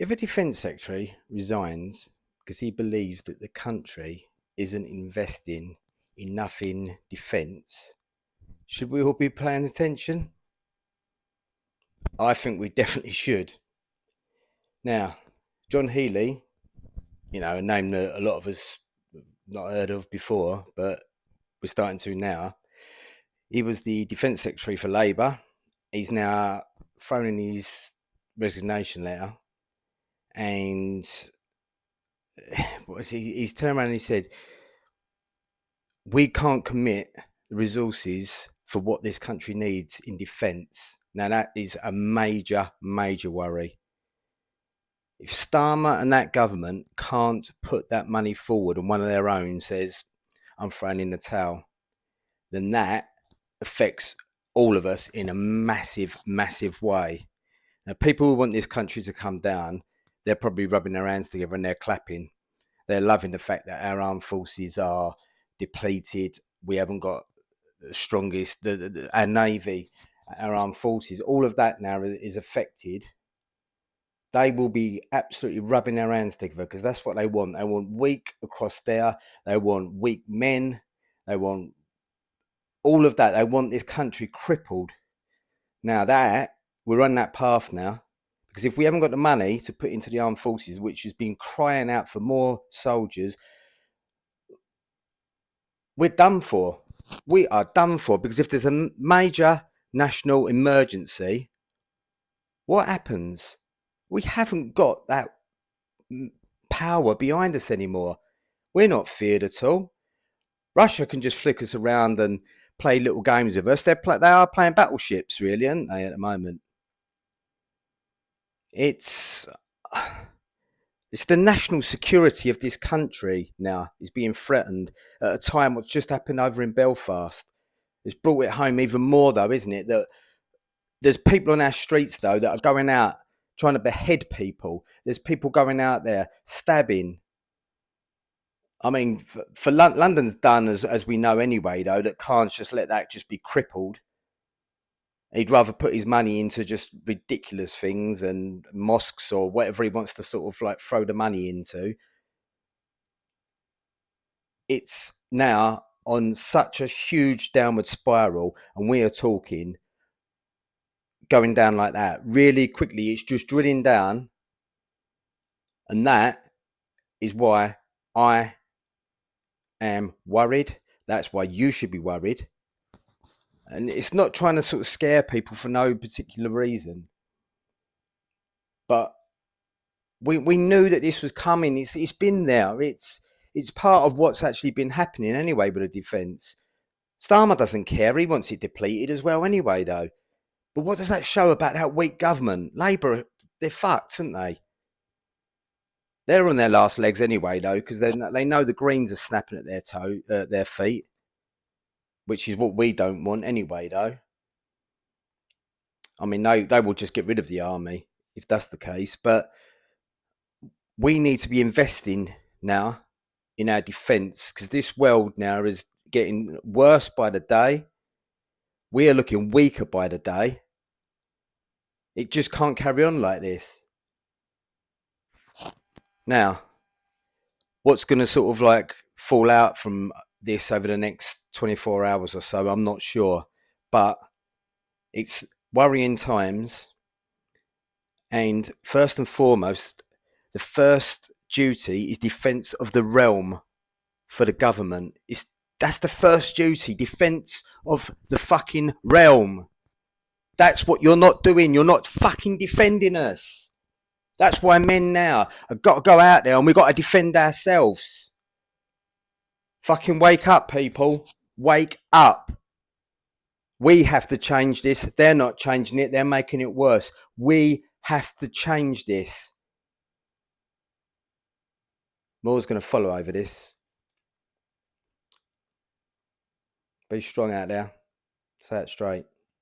If a defence secretary resigns because he believes that the country isn't investing enough in defence, should we all be paying attention? I think we definitely should. Now, John Healey, a name that a lot of us not heard of before, but we're starting to now. He was the Defence Secretary for Labour. He's now thrown in his resignation letter, and he's turned around and he said, we can't commit the resources for what this country needs in defence. Now, that is a major, major worry. If Starmer and that government can't put that money forward and one of their own says, I'm throwing in the towel, then that affects all of us in a massive, massive way. Now, people who want this country to come down, they're probably rubbing their hands together and they're clapping. They're loving the fact that our armed forces are depleted. We haven't got the strongest, our navy, our armed forces. All of that now is affected. They will be absolutely rubbing their hands together because that's what they want. They want weak across there. They want weak men. They want all of that. They want this country crippled. Now that we're on that path now, because if we haven't got the money to put into the armed forces, which has been crying out for more soldiers, we're done for. We are done for, because if there's a major national emergency, what happens? We haven't got that power behind us anymore. We're not feared at all. Russia can just flick us around and play little games with us. They are playing battleships, really, aren't they, at the moment? It's the national security of this country now is being threatened at a time what's just happened over in Belfast. It's brought it home even more, though, isn't it? That there's people on our streets, though, that are going out trying to behead people. There's people going out there stabbing. I mean, for London's done, as we know anyway, though, that can't just let that just be crippled. He'd rather put his money into just ridiculous things and mosques or whatever he wants to sort of like throw the money into. It's now on such a huge downward spiral, and we are talking going down like that really quickly. It's just drilling down, and that is why I am worried. That's why you should be worried. And it's not trying to sort of scare people for no particular reason, but we knew that this was coming. It's been there. It's part of what's actually been happening anyway with the defence. Starmer doesn't care. He wants it depleted as well anyway, though. But what does that show about that weak government? Labour, they're fucked, aren't they? They're on their last legs anyway, though, because they know the Greens are snapping at their feet, which is what we don't want anyway, though. I mean, they will just get rid of the army if that's the case. But we need to be investing now in our defence, because this world now is getting worse by the day. We are looking weaker by the day. It just can't carry on like this. Now, what's going to sort of like fall out from this over the next 24 hours or so, I'm not sure. But it's worrying times. And first and foremost, the first duty is defence of the realm for the government. That's the first duty, defence of the fucking realm. That's what you're not doing. You're not fucking defending us. That's why men now have got to go out there and we've got to defend ourselves. Fucking wake up, people. Wake up. We have to change this. They're not changing it. They're making it worse. We have to change this. More's going to follow over this. Be strong out there. Say it straight.